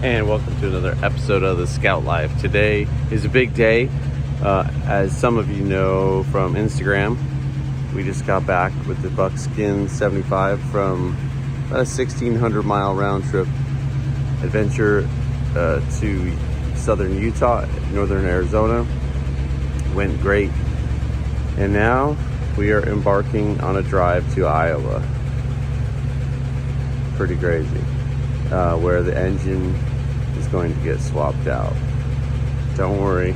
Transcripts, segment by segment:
And welcome to another episode of the Scout Life. Today is a big day. As some of you know from Instagram, we just got back with the Buckskin 75 from about a 1,600 mile round trip adventure to southern Utah, northern Arizona. Went great. And now we are embarking on a drive to Iowa. Pretty crazy. Where the engine is going to get swapped out. Don't worry.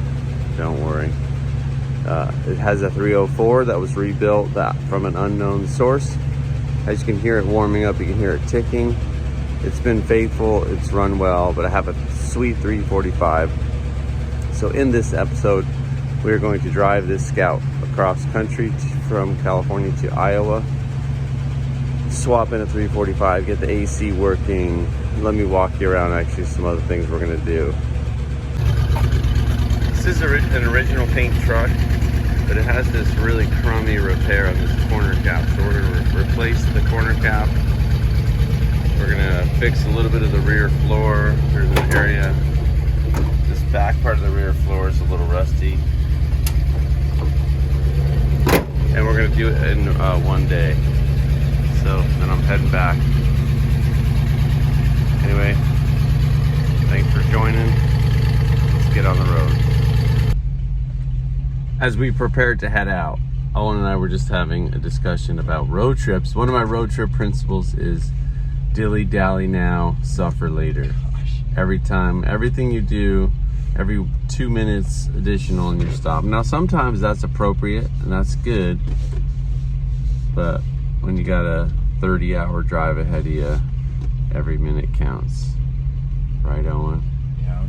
It has a 304 that was rebuilt from an unknown source. As you can hear it warming up, you can hear it ticking. It's been faithful, it's run well, but I have a sweet 345. So in this episode, we're going to drive this Scout across country from California to Iowa. Swap in a 345, get the AC working. Let me walk you around actually some other things we're gonna do. This is an original paint truck, but it has this really crummy repair on this corner cap. So we're gonna replace the corner cap. We're gonna fix a little bit of the rear floor. There's an area, this back part of the rear floor is a little rusty. And we're gonna do it in one day. So then I'm heading back. Anyway, thanks for joining. Let's get on the road. As we prepared to head out, Owen and I were just having a discussion about road trips. One of my road trip principles is dilly-dally now, suffer later. Every time, everything you do, every 2 minutes additional in your stop. Now sometimes that's appropriate and that's good, but when you got a 30-hour drive ahead of you, every minute counts. Right, Owen? Yeah.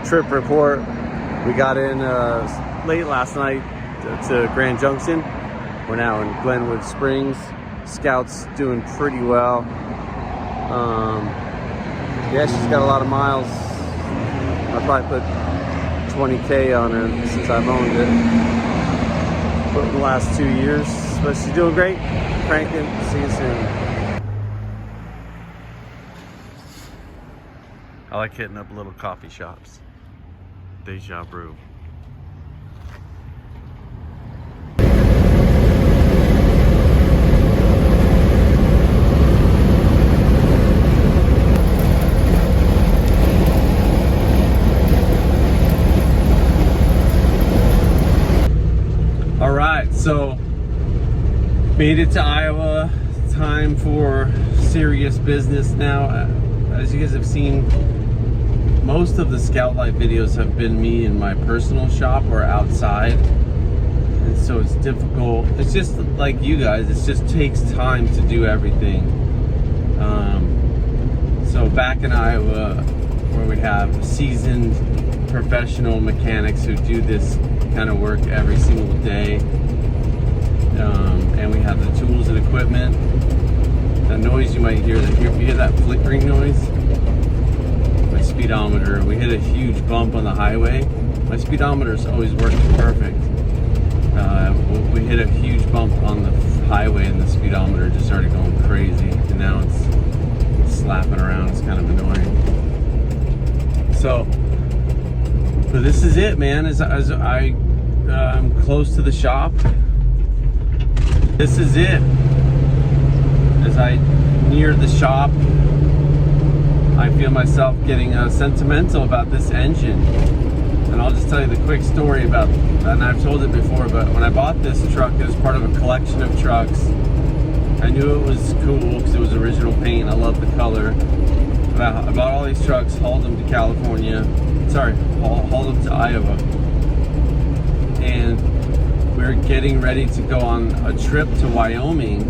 Trip report. We got in late last night to Grand Junction. We're now in Glenwood Springs. Scout's doing pretty well. Yeah, she's got a lot of miles. I probably put 20K on her since I've owned it. But in the last 2 years, but she's doing great. Cranking. See you soon. I like hitting up little coffee shops. Deja brew. All right, so made it to Iowa. Time for serious business now. As you guys have seen, most of the Scout Life videos have been me in my personal shop or outside, and so it's difficult. It's just like you guys, it just takes time to do everything. So back in Iowa, where we have seasoned professional mechanics who do this kind of work every single day, and we have the tools and equipment. The noise you might hear, you hear that flickering noise? My speedometer, we hit a huge bump on the highway. My speedometer's always working perfect. We hit a huge bump on the highway and the speedometer just started going crazy, and now it's slapping around. It's kind of annoying. So, but this is it, man. As I'm close to the shop, this is it. As I near the shop, I feel myself getting sentimental about this engine. And I'll just tell you the quick story about, and I've told it before, but when I bought this truck, it was part of a collection of trucks I knew it was cool because it was original paint. I love the color. But I bought all these trucks, hauled them to California. Sorry, hauled them to Iowa. And we're getting ready to go on a trip to Wyoming.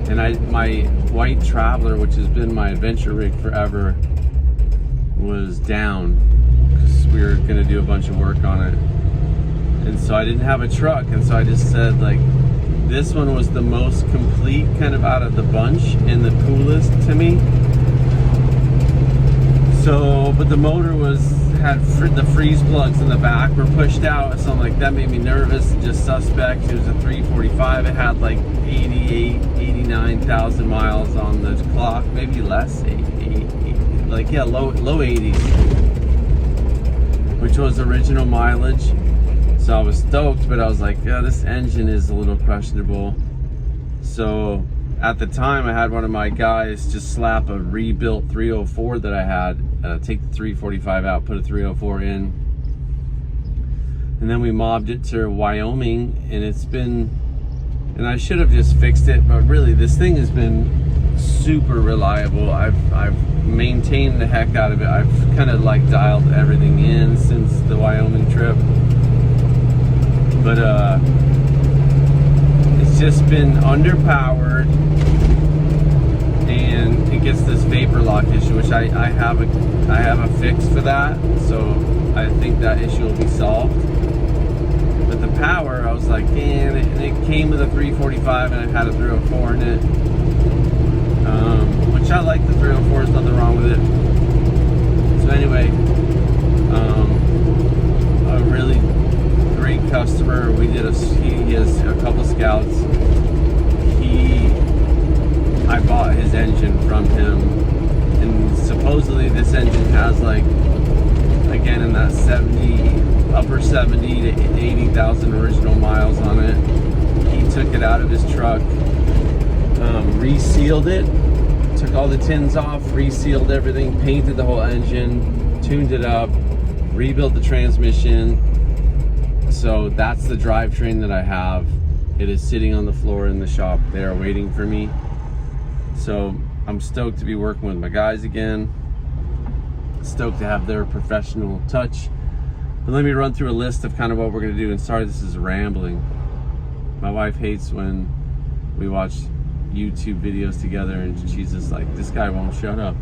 And my white Traveler, which has been my adventure rig forever, was down because we were gonna do a bunch of work on it. And so I didn't have a truck, and so I just said, like, this one was the most complete kind of out of the bunch and the coolest to me. So, but the motor had the freeze plugs in the back were pushed out, so I'm like, that made me nervous, just suspect. It was a 345. It had like 89,000 miles on the clock, maybe less, like, yeah, low 80s, which was original mileage. So I was stoked, but I was like, yeah, this engine is a little questionable. So at the time, I had one of my guys just slap a rebuilt 304 that I had, take the 345 out, put a 304 in, and then we mobbed it to Wyoming, and it's been, and I should have just fixed it, but really this thing has been super reliable. I've maintained the heck out of it. I've kind of like dialed everything in since the Wyoming trip. But it's just been underpowered, and it gets this vapor lock issue, which I have a fix for that. So I think that issue will be solved. But the power, I was like, man, and it came with a 345, and I had a 304 in it, which I like the 304. There's nothing wrong with it. So anyway, a really great customer. He has a couple Scouts. I bought his engine from him, and supposedly this engine has, like, again, in that upper 70 to 80,000 original miles on it. He took it out of his truck, resealed it, took all the tins off, resealed everything, painted the whole engine, tuned it up, rebuilt the transmission. So that's the drivetrain that I have. It is sitting on the floor in the shop. They are waiting for me. So I'm stoked to be working with my guys again. Stoked to have their professional touch. But let me run through a list of kind of what we're gonna do. And sorry, this is rambling. My wife hates when we watch YouTube videos together and she's just like, this guy won't shut up.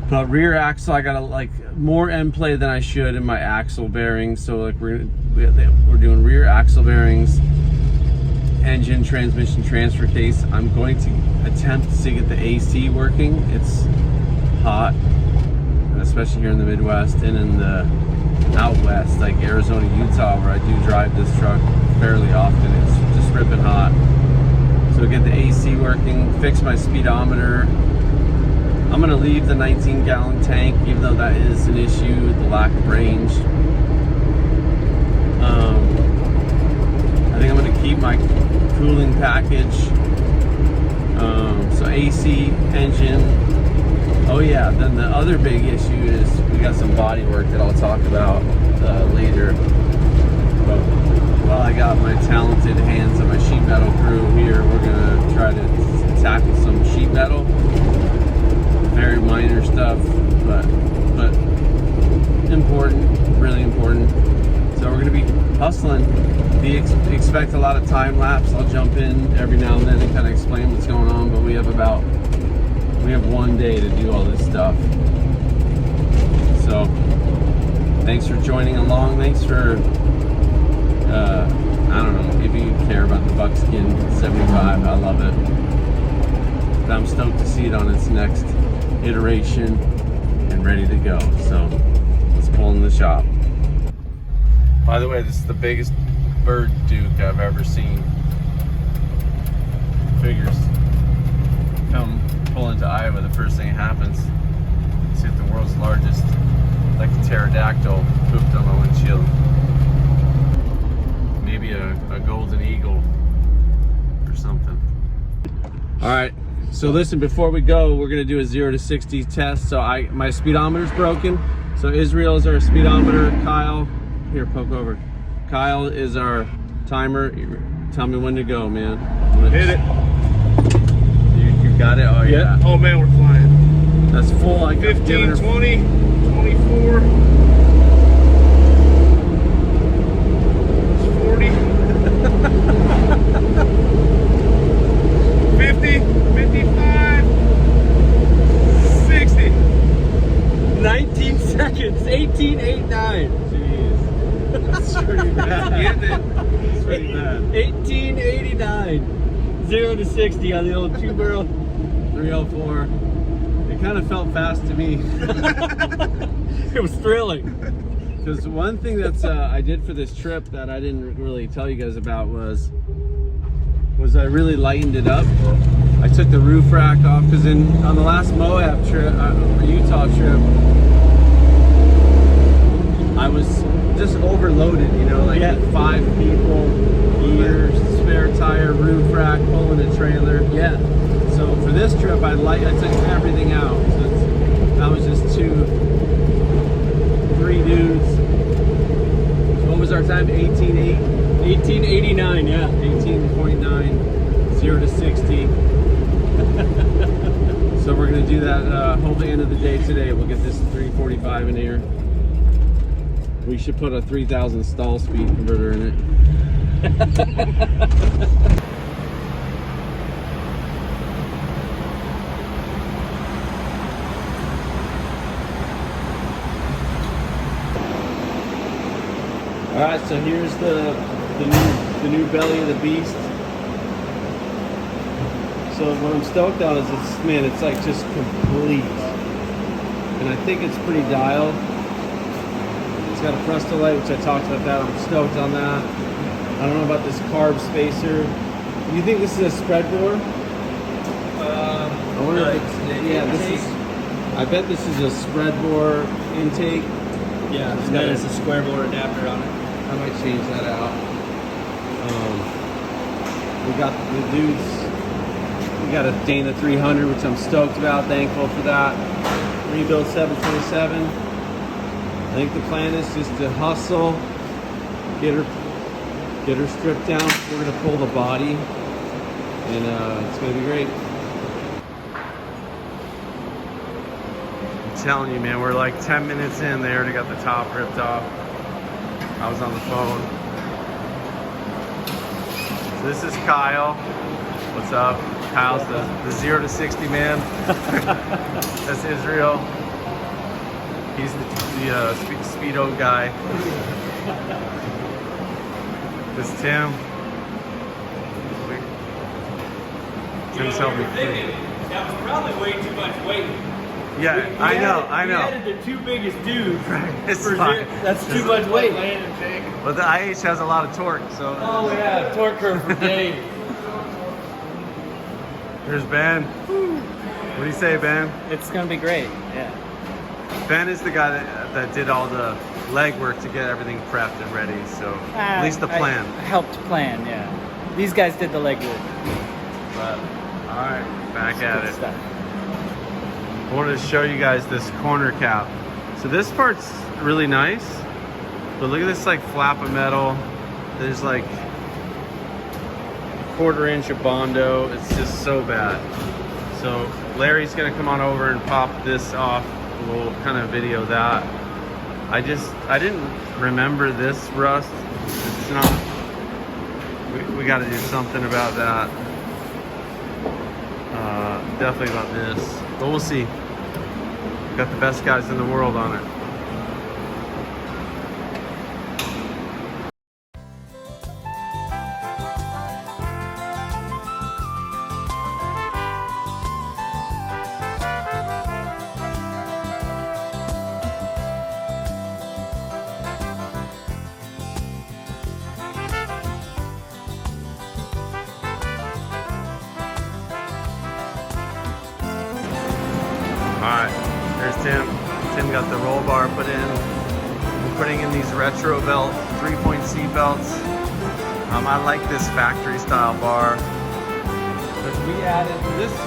But rear axle, I got like more end play than I should in my axle bearings. So like we're doing rear axle bearings, engine, transmission, transfer case. I'm going to attempt to get the AC working. It's hot, especially here in the Midwest and in the out west, like Arizona, Utah, where I do drive this truck fairly often. It's just ripping hot. So get the AC working, fix my speedometer. I'm gonna leave the 19-gallon tank, even though that is an issue, the lack of range. I think I'm gonna keep my cooling package. So AC, engine. Oh yeah, then the other big issue is we got some body work that I'll talk about later. But while I got my talented hands on my sheet metal crew here, we're gonna try to tackle some sheet metal. Very minor stuff, but important, really important. So we're gonna be hustling. Expect a lot of time lapse. I'll jump in every now and then and kind of explain what's going on, but we have one day to do all this stuff. So thanks for joining along. Thanks for I don't know if you care about the Buckskin 75. I love it. But I'm stoked to see it on its next iteration and ready to go. So let's pull in the shop. By the way, this is the biggest bird duke I've ever seen. Figures. Come pull into Iowa, the first thing that happens is hit the world's largest, like a pterodactyl, pooped on my windshield. Maybe a golden eagle or something. All right. So listen, before we go, we're gonna do a 0 to 60 test. So my speedometer's broken. So Israel is our speedometer. Kyle, here, poke over. Kyle is our timer. Tell me when to go, man. Hit it. Got it? Oh yeah. Oh man, we're flying. That's full. Like 15, 20, 24. 40. 50, 55, 60. 19 seconds, 18.89. Jeez. That's pretty bad. That's pretty bad. 18.89. 0 to 60 on the old 2-barrel. 304. It kind of felt fast to me. It was thrilling. Because one thing that's I did for this trip that I didn't really tell you guys about was I really lightened it up. I took the roof rack off because on the last Moab trip, or Utah trip, I was just overloaded, you know, like with 5 people, gear, spare tire, roof rack, pulling a trailer. Yeah. So for this trip, I took everything out. So that was just 3 dudes. So what was our time? 18.8? 18.89, yeah. 18.9, 0 to 60. So we're gonna do that hopefully end of the day today. We'll get this 345 in here. We should put a 3,000 stall speed converter in it. All right, so here's the new belly of the beast. So what I'm stoked on is it's like just complete, and I think it's pretty dialed. It's got a Presto light, which I talked about that. I'm stoked on that. I don't know about this carb spacer. Do you think this is a spread bore? I wonder if it's I bet this is a spread bore intake. Yeah, It's and got then it's a square bore adapter on it. I might change that out. We got the dudes. We got a Dana 300, which I'm stoked about. Thankful for that. Rebuild 727. I think the plan is just to hustle, get her stripped down. We're gonna pull the body, and it's gonna be great. I'm telling you, man, we're like 10 minutes in. They already got the top ripped off. I was on the phone. So this is Kyle. What's up? Kyle's the 0 to 60 man. That's Israel. He's the speedo guy. This is Tim. Tim's helping me. That was probably way too much weight. Yeah, I know. We added the 2 biggest dudes. It's fine. That's too much weight. But the IH has a lot of torque, so. Oh yeah, torque curve for days. Here's Ben. What do you say, Ben? It's gonna be great. Yeah. Ben is the guy that did all the legwork to get everything prepped and ready. So at least the plan. I helped plan. Yeah. These guys did the legwork. But all right, back at it. Stuff. I wanted to show you guys this corner cap. So this part's really nice, but look at this like flap of metal. There's like 1/4 inch of Bondo. It's just so bad. So Larry's gonna come on over and pop this off. We'll kind of video that. I didn't remember this rust. It's not, we got to do something about that. Definitely about this, but we'll see. Got the best guys in the world on it. Alright, there's Tim. Tim got the roll bar put in. We're putting in these retro belt 3-point seat belts. I like this factory style bar. But we added, is this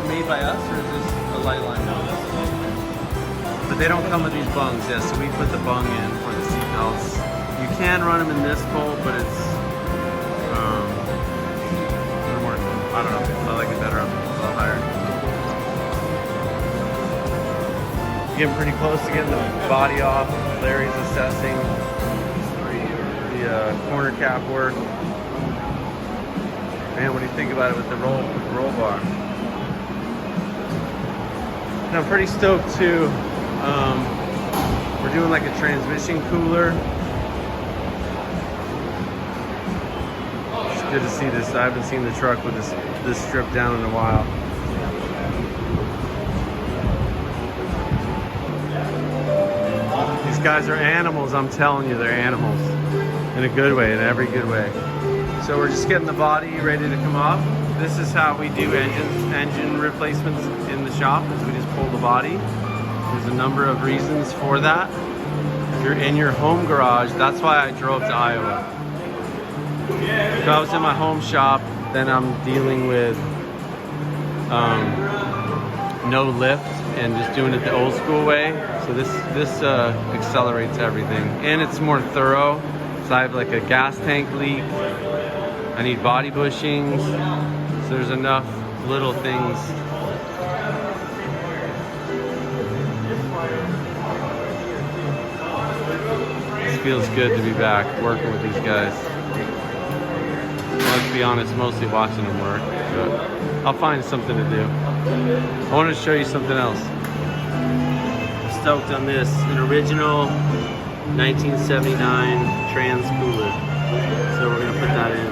made by us or is this a light line? No, that's a light line. But they don't come with these bungs, yeah, so we put the bung in for the seat belts. You can run them in this pole, but it's a little more, I don't know, I like it better up a little higher. getting pretty close to getting the body off. Larry's assessing the corner cap work. Man, what do you think about it with the roll bar? And I'm pretty stoked too. We're doing like a transmission cooler. It's good to see this. I haven't seen the truck with this strip down in a while. These guys are animals, I'm telling you, they're animals. In a good way, in every good way. So we're just getting the body ready to come off. This is how we do engine replacements in the shop, is we just pull the body. There's a number of reasons for that. If you're in your home garage, that's why I drove to Iowa. If I was in my home shop, then I'm dealing with no lift and just doing it the old school way. So this accelerates everything, and it's more thorough. So I have like a gas tank leak. I need body bushings. So there's enough little things. This feels good to be back working with these guys. Well, let's be honest, mostly watching them work, but I'll find something to do. I want to show you something else. I'm stoked on this, an original 1979 trans cooler. So we're gonna put that in.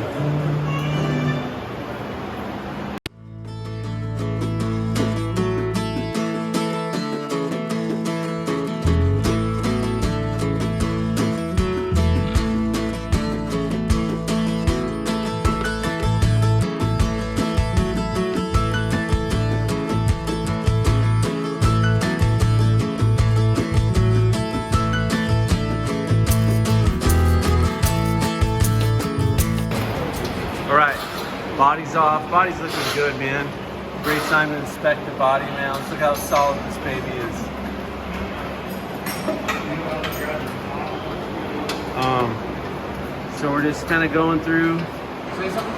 Body's off. Body's looking good, man. Great time to inspect the body now. Let's look how solid this baby is. So we're just kind of going through. Say something?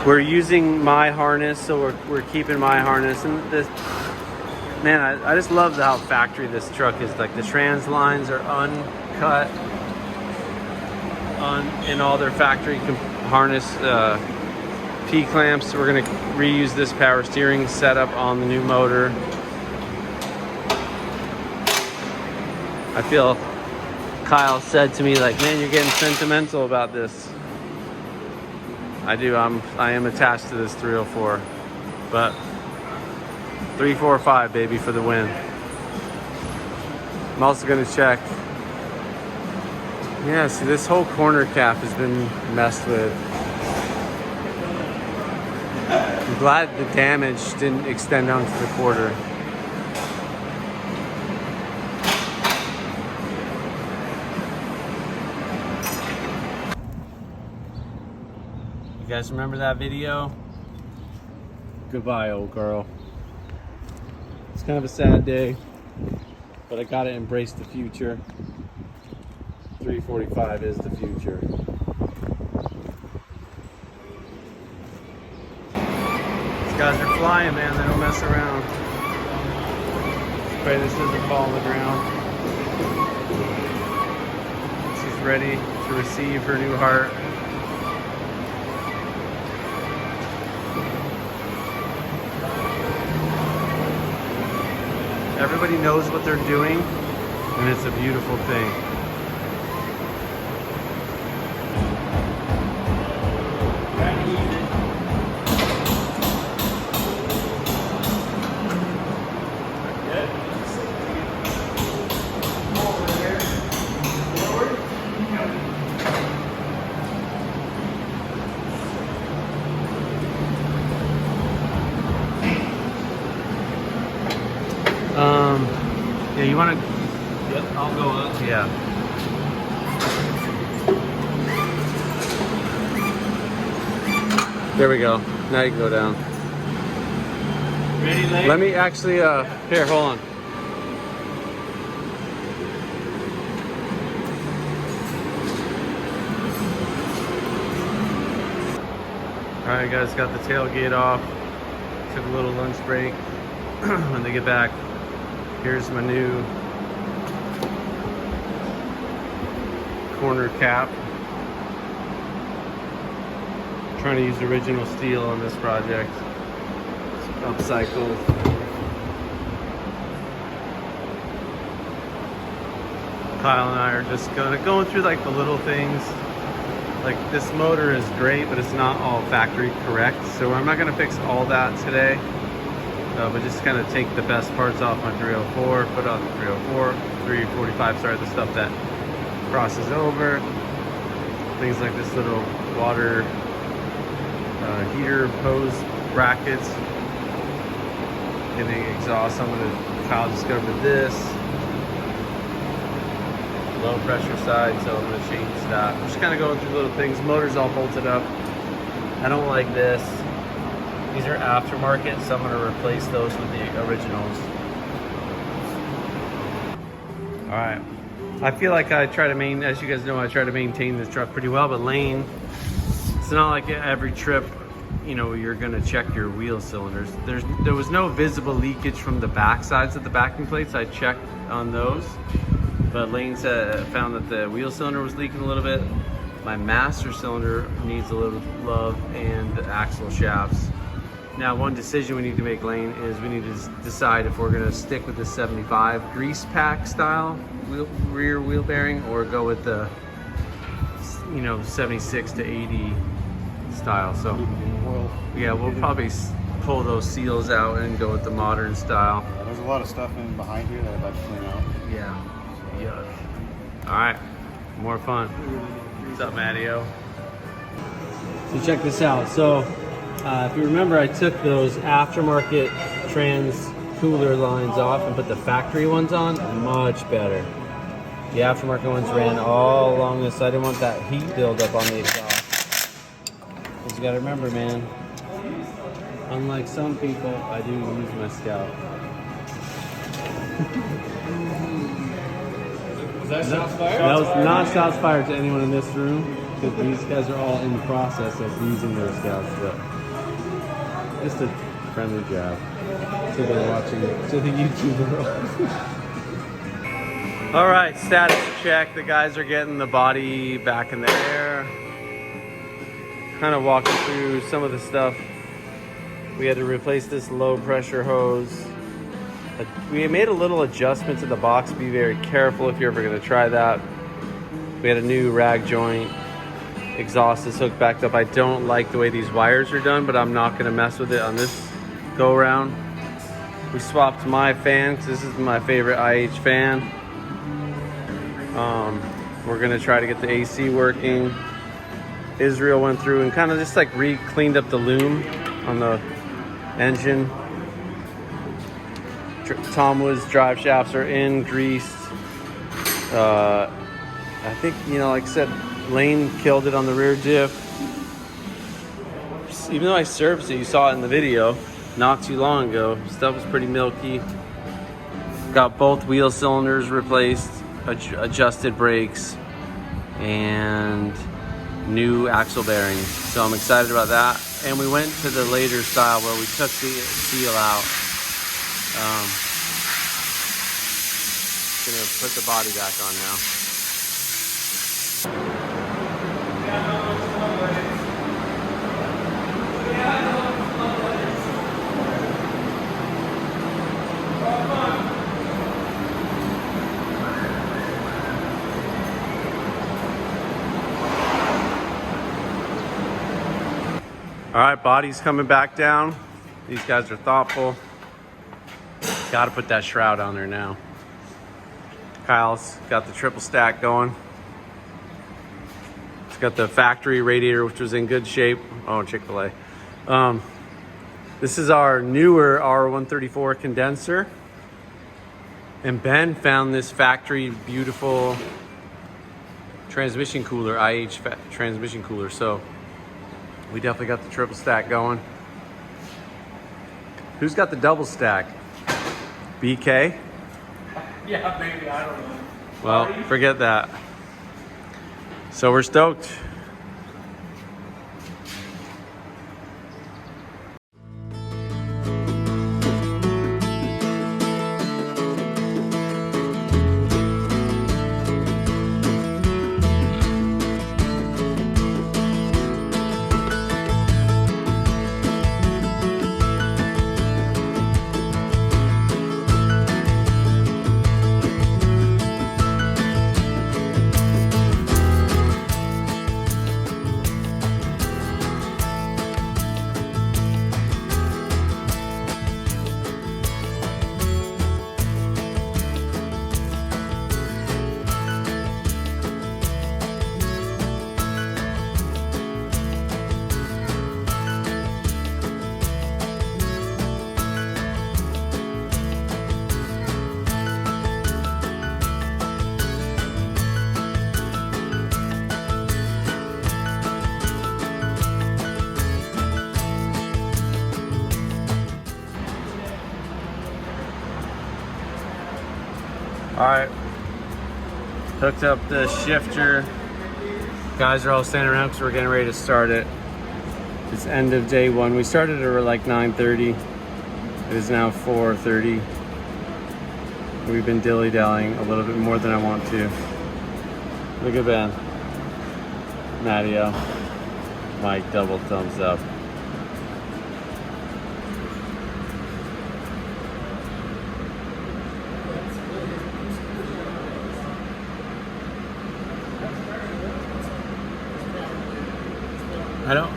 We're using my harness, so we're keeping my harness. And this, man, I just love how factory this truck is. Like the trans lines are uncut in all their factory harness P-clamps. We're gonna reuse this power steering setup on the new motor. I feel Kyle said to me, like, man, you're getting sentimental about this. I do. I am attached to this 304, but 345, baby, for the win. I'm also gonna check. Yeah, see, this whole corner cap has been messed with. I'm glad the damage didn't extend onto the quarter. You guys remember that video? Goodbye, old girl. It's kind of a sad day, but I gotta embrace the future. 345 is the future. These guys are flying, man. They don't mess around. Let's pray this doesn't fall on the ground. She's ready to receive her new heart. Everybody knows what they're doing, and it's a beautiful thing. Yeah, you want to? Yep, I'll go up. Yeah. There we go. Now you can go down. Ready, leg? Let me actually, here, hold on. Alright guys, got the tailgate off. Took a little lunch break. When they get back, here's my new corner cap. Trying to use original steel on this project. It's upcycled. Kyle and I are just going through like the little things. Like this motor is great, but it's not all factory correct. So I'm not gonna fix all that today, but just kind of take the best parts off my 304, put on the 304, 345, sorry, the stuff that crosses over. Things like this little water heater hose brackets. Getting exhaust, Kyle discovered this. Low pressure side, so I'm gonna change that. I'm just kind of going through little things. Motor's all bolted up. I don't like this. These are aftermarket, so I'm gonna replace those with the originals. All right. I feel like as you guys know, I try to maintain this truck pretty well, but Lane, it's not like every trip, you know, you're gonna check your wheel cylinders. There was no visible leakage from the back sides of the backing plates. I checked on those. But Lane found that the wheel cylinder was leaking a little bit. My master cylinder needs a little love, and the axle shafts. Now, one decision we need to make, Lane, is we need to decide if we're gonna stick with the 75 grease pack style rear wheel bearing, or go with the, you know, 76 to 80 style. So yeah, we'll probably pull those seals out and go with the modern style. Yeah, there's a lot of stuff in behind here that I'd like to clean out. Yeah. Yuck. All right, more fun. What's up, Matteo? So check this out. So if you remember, I took those aftermarket trans cooler lines off and put the factory ones on. Much better. The aftermarket ones ran all along this. I didn't want that heat buildup on the exhaust. Because you gotta remember, man, unlike some people, I do use my Scout. Was that shots fired? That was not shots fired to anyone in this room, because these guys are all in the process of using their Scouts. But just a friendly jab to the YouTube world. All right, status check. The guys are getting the body back in the air. Kind of walking through some of the stuff. We had to replace this low pressure hose. We made a little adjustment to the box. Be very careful if you're ever going to try that. We had a new rag joint. Exhaust is hooked back up. I don't like the way these wires are done, but I'm not going to mess with it on this go around. We swapped my fan, because this is my favorite IH fan. We're going to try to get the AC working. Israel went through and kind of just like cleaned up the loom on the engine. Tom Wood's drive shafts are in, greased. I think, you know, like I said, Lane killed it on the rear diff. Even though I serviced it, you saw it in the video not too long ago. Stuff was pretty milky. Got both wheel cylinders replaced, adjusted brakes, and new axle bearings. So I'm excited about that. And we went to the later style where we took the seal out. Gonna put the body back on now. All right, body's coming back down. These guys are thoughtful. Got to put that shroud on there now. Kyle's got the triple stack going. It's got the factory radiator, which was in good shape. Oh, Chick-fil-A. This is our newer R134 condenser. And Ben found this factory beautiful transmission cooler, IH transmission cooler. So we definitely got the triple stack going. Who's got the double stack? BK? Yeah, maybe. I don't know. Well, forget that. So we're stoked. Alright. Hooked up the shifter. Guys are all standing around because we're getting ready to start it. It's end of day one. We started at like 9:30. It is now 4:30. We've been dilly-dallying a little bit more than I want to. Look at Ben. Nadio. Mike, double thumbs up.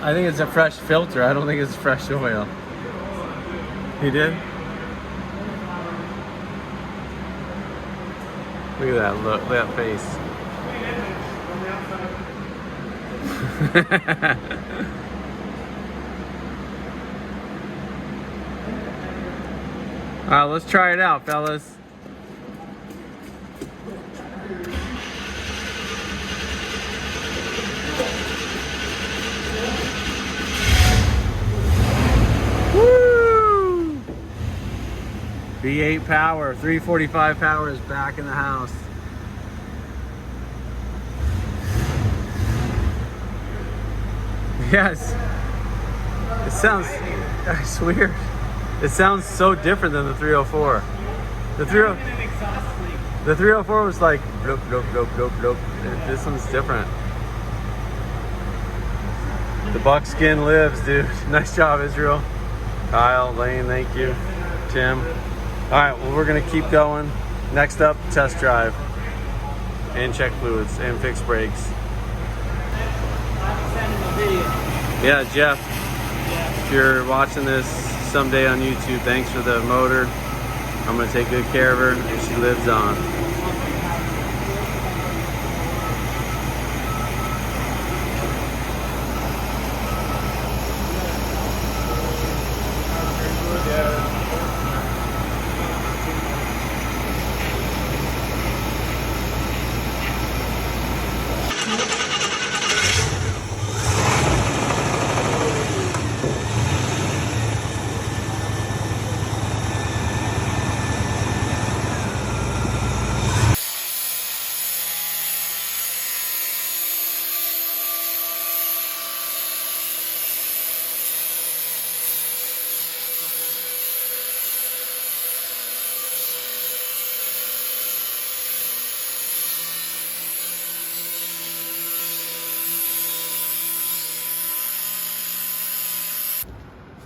I think it's a fresh filter. I don't think it's fresh oil. He did? Look at that look, look at that face. Alright, let's try it out, fellas. Woo! V8 power, 345 power is back in the house. Yes. It sounds, it's weird. It sounds so different than the 304. The 304 was like, bloop, bloop, bloop, bloop, bloop. This one's different. The buckskin lives, dude. Nice job, Israel. Kyle, Lane, thank you. Tim. All right, well, we're gonna keep going. Next up, test drive. And check fluids and fix brakes. Yeah, Jeff. If you're watching this someday on YouTube, thanks for the motor. I'm gonna take good care of her and she lives on.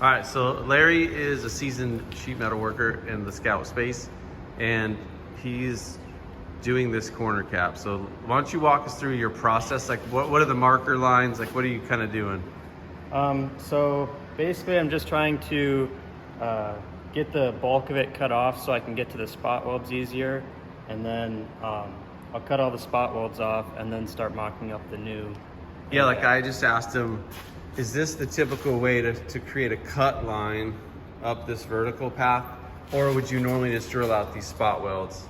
All right, so Larry is a seasoned sheet metal worker in the Scout space, and he's doing this corner cap. So why don't you walk us through your process? Like, what are the marker lines? Like, what are you kind of doing? So basically, I'm just trying to get the bulk of it cut off so I can get to the spot welds easier, and then I'll cut all the spot welds off and then start mocking up the new. Yeah, like I just asked him, is this the typical way to create a cut line up this vertical path? Or would you normally just drill out these spot welds?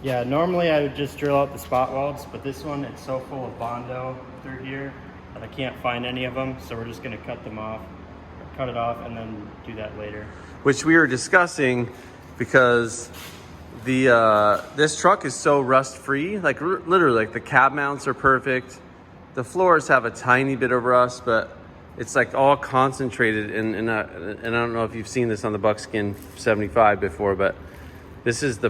Yeah, normally I would just drill out the spot welds, but this one, it's so full of Bondo through here that I can't find any of them. So we're just gonna cut them off, or cut it off and then do that later. Which we were discussing because this truck is so rust free. Like literally, like the cab mounts are perfect. The floors have a tiny bit of rust, but it's like all concentrated and I don't know if you've seen this on the Buckskin 75 before, but this is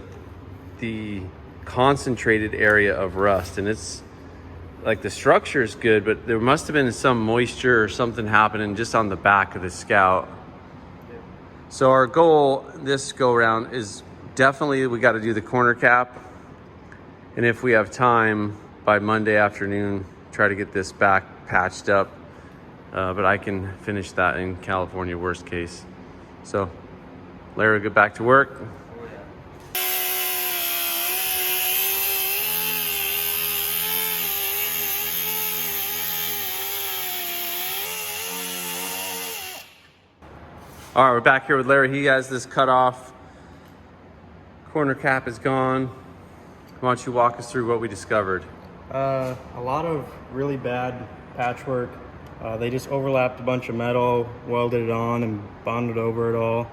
the concentrated area of rust, and it's like the structure is good, but there must have been some moisture or something happening just on the back of the Scout. So our goal this go around is definitely we got to do the corner cap, and if we have time by Monday afternoon, try to get this back patched up, but I can finish that in California worst case. So Larry will get back to work. All right, we're back here with Larry. He has this cut off. Corner cap is gone. Why don't you walk us through what we discovered? A lot of really bad patchwork. They just overlapped a bunch of metal, welded it on and bonded over it all.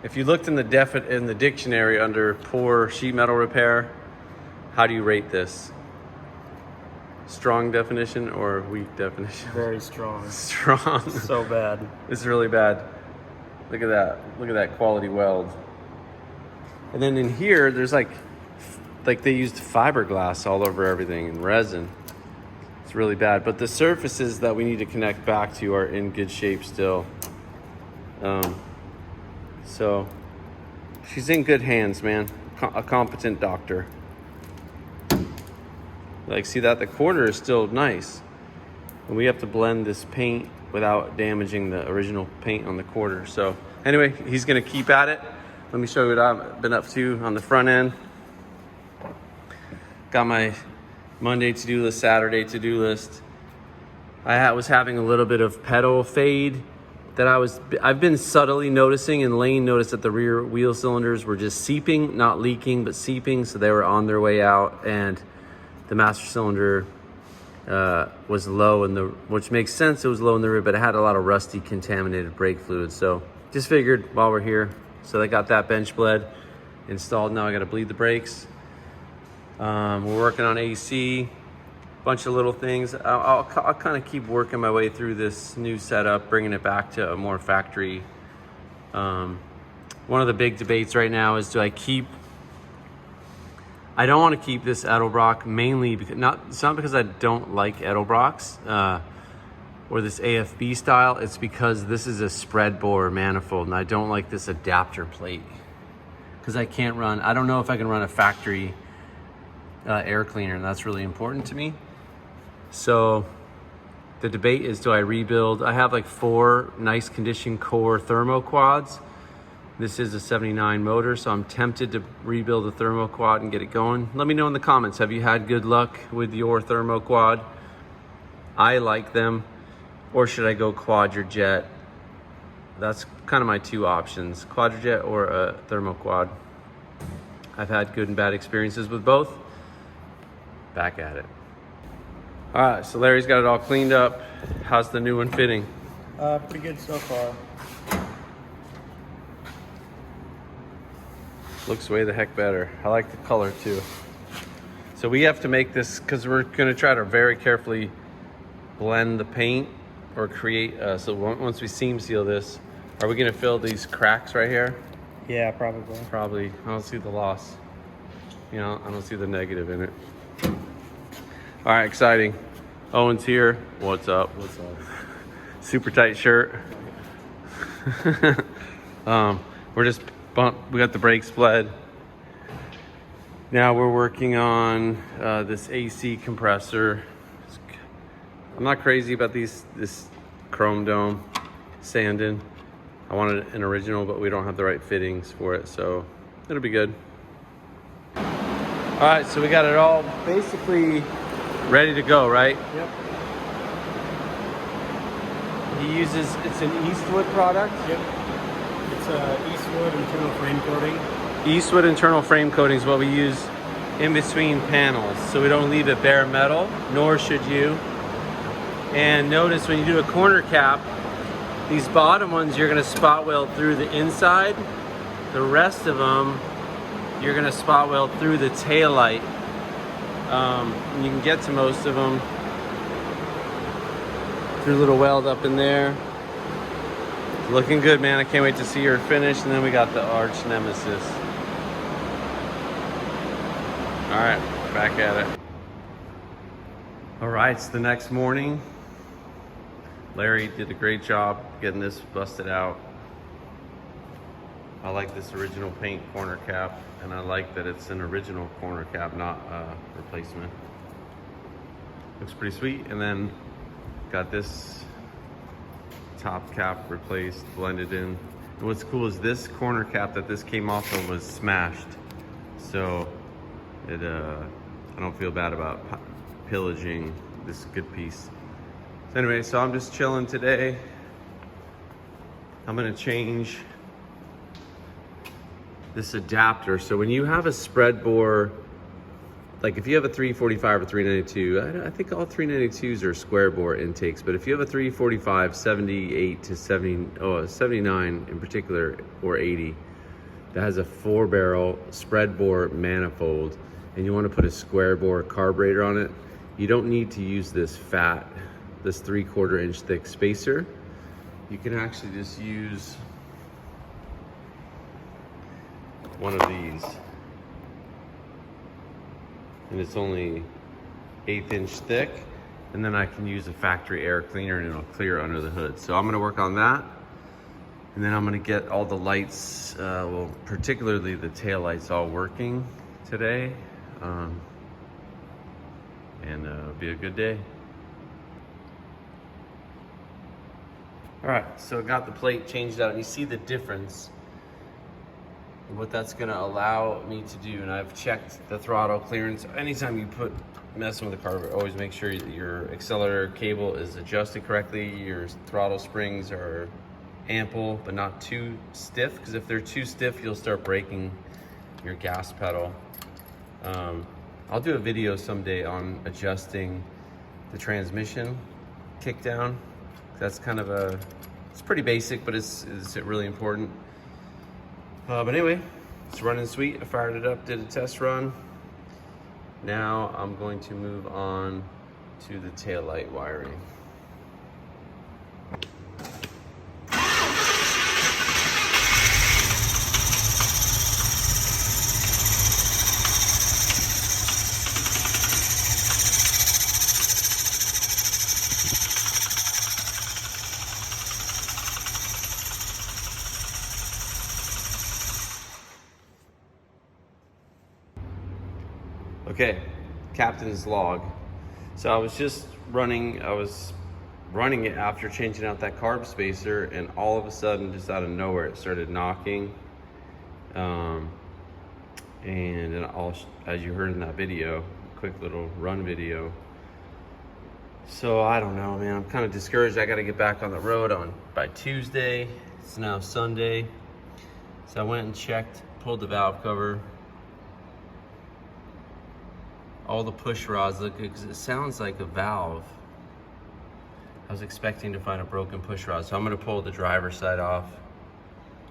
If you looked in the dictionary under poor sheet metal repair, how do you rate this? Strong definition or weak definition? Very strong. Strong. So bad. It's really bad. Look at that. Look at that quality weld. And then in here, there's like they used fiberglass all over everything and resin. It's really bad. But the surfaces that we need to connect back to are in good shape still. So she's in good hands, man. A competent doctor. Like, see that? The quarter is still nice. And we have to blend this paint without damaging the original paint on the quarter. So anyway, he's gonna keep at it. Let me show you what I've been up to on the front end. Got my Monday to-do list, Saturday to-do list. I was having a little bit of pedal fade that I've been subtly noticing, and Lane noticed that the rear wheel cylinders were just seeping, not leaking, but seeping. So they were on their way out, and the master cylinder was low which makes sense. It was low in the rear, but it had a lot of rusty, contaminated brake fluid. So just figured while we're here. So I got that bench bled installed. Now I got to bleed the brakes. We're working on AC, bunch of little things. I'll kind of keep working my way through this new setup, bringing it back to a more factory. One of the big debates right now is, I don't want to keep this Edelbrock, mainly because it's not because I don't like Edelbrocks or this AFB style. It's because this is a spread bore manifold, and I don't like this adapter plate because I don't know if I can run a factory air cleaner, and that's really important to me. So the debate is, do I rebuild? I have like 4 nice condition core thermo quads. This is a 79 motor, so I'm tempted to rebuild a thermo quad and get it going. Let me know in the comments, have you had good luck with your thermo quad? I like them. Or should I go quadrajet? That's kind of my 2 options, quadrajet or a thermo quad. I've had good and bad experiences with both. Back at it. All right, so Larry's got it all cleaned up. How's the new one fitting? Pretty good so far. Looks way the heck better. I like the color too. So we have to make this, because we're gonna try to very carefully blend the paint or create, so once we seam seal this, are we gonna fill these cracks right here? Yeah, probably. Probably. I don't see the loss. I don't see the negative in it. All right, exciting. Owen's here. What's up? What's up? Super tight shirt. We're just we got the brakes bled. Now we're working on this AC compressor. I'm not crazy about this chrome dome sanding. I wanted an original, but we don't have the right fittings for it, so it'll be good. All right, so we got it all basically ready to go, right? Yep. It's an Eastwood product? Yep. It's Eastwood internal frame coating. Eastwood internal frame coating is what we use in between panels, so we don't leave it bare metal, nor should you. And notice when you do a corner cap, these bottom ones you're gonna spot weld through the inside. The rest of them, you're gonna spot weld through the taillight. You can get to most of them through a little weld up in there. Looking good, man. I can't wait to see her finish. And then we got the arch nemesis. All right, back at it. All right, it's the next morning. Larry did a great job getting this busted out. I like this original paint corner cap, and I like that it's an original corner cap, not a replacement. Looks pretty sweet. And then got this top cap replaced, blended in. And what's cool is this corner cap that this came off of was smashed. So it, I don't feel bad about pillaging this good piece. So anyway, so I'm just chilling today. I'm gonna change this adapter. So when you have a spread bore, like if you have a 345 or 392, I think all 392s are square bore intakes, but if you have a 345, 78 to 79 in particular, or 80, that has a 4-barrel spread bore manifold, and you want to put a square bore carburetor on it, you don't need to use this 3/4 inch thick spacer. You can actually just use one of these, and it's only 1/8 inch thick, and then I can use a factory air cleaner and it'll clear under the hood. So I'm gonna work on that, and then I'm gonna get all the lights, well, particularly the tail lights, all working today, and it'll be a good day. All right, so I got the plate changed out, and you see the difference and what that's gonna allow me to do. And I've checked the throttle clearance. Anytime you messing with the carburetor, always make sure that your accelerator cable is adjusted correctly, your throttle springs are ample but not too stiff, because if they're too stiff, you'll start breaking your gas pedal. I'll do a video someday on adjusting the transmission kickdown. That's kind of it's pretty basic, but it's really important. But anyway, it's running sweet. I fired it up, did a test run. Now I'm going to move on to the taillight wiring. Okay, captain's log. So I was running it after changing out that carb spacer, and all of a sudden, just out of nowhere, it started knocking. And then as you heard in that video, quick little run video. So I don't know, man, I'm kind of discouraged. I got to get back on the road by Tuesday. It's now Sunday. So I went and checked, pulled the valve cover. All the push rods look good because it sounds like a valve. I was expecting to find a broken push rod, so I'm gonna pull the driver's side off.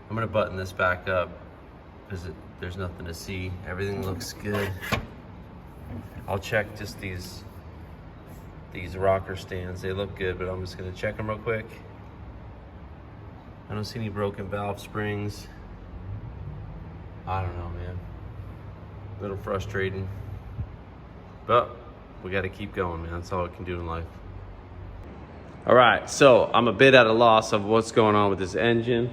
I'm gonna button this back up because there's nothing to see. Everything looks good. I'll check just these rocker stands. They look good, but I'm just gonna check them real quick. I don't see any broken valve springs. I don't know, man. A little frustrating. But we got to keep going, man. That's all we can do in life. All right, so I'm a bit at a loss of what's going on with this engine.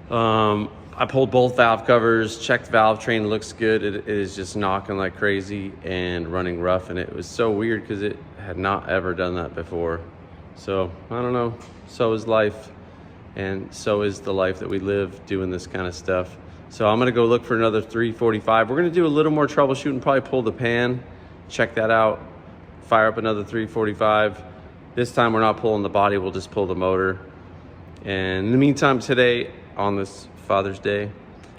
I pulled both valve covers, checked valve train, looks good. It is just knocking like crazy and running rough, and it was so weird because it had not ever done that before. So I don't know. So is life, and so is the life that we live doing this kind of stuff. So I'm gonna go look for another 345. We're gonna do a little more troubleshooting, probably pull the pan, check that out, fire up another 345. This time we're not pulling the body, we'll just pull the motor. And in the meantime, today, on this Father's Day,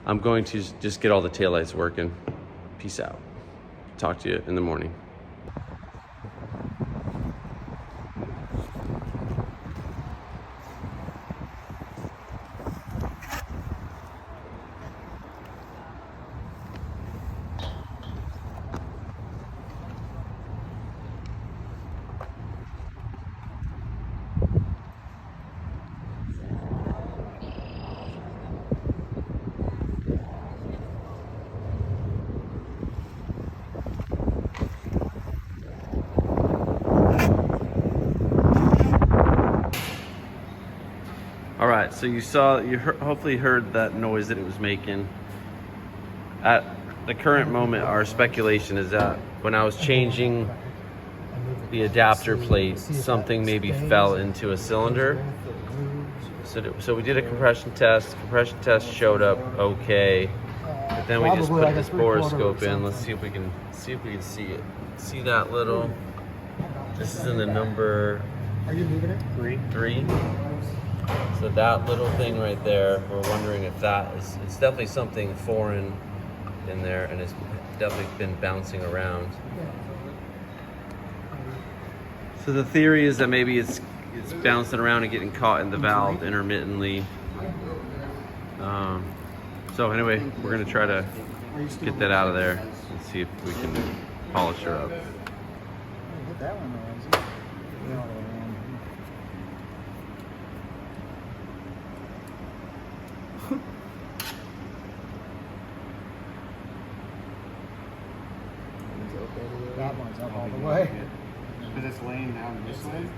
I'm going to just get all the taillights working. Peace out. Talk to you in the morning. All right, so you hopefully heard that noise that it was making. At the current moment, our speculation is that when I was changing the adapter plate, something maybe fell into a cylinder. So we did a compression test. Compression test showed up okay, but then we just put this borescope in. Let's see if we can see it. See that little? This is in the number. Are you moving it? 3. So that little thing right there, we're wondering if it's definitely something foreign in there, and it's definitely been bouncing around. So the theory is that maybe it's bouncing around and getting caught in the valve intermittently. So anyway, we're gonna try to get that out of there and see if we can polish her up. Hit that one, that one's up all the way. But it's laying down this way.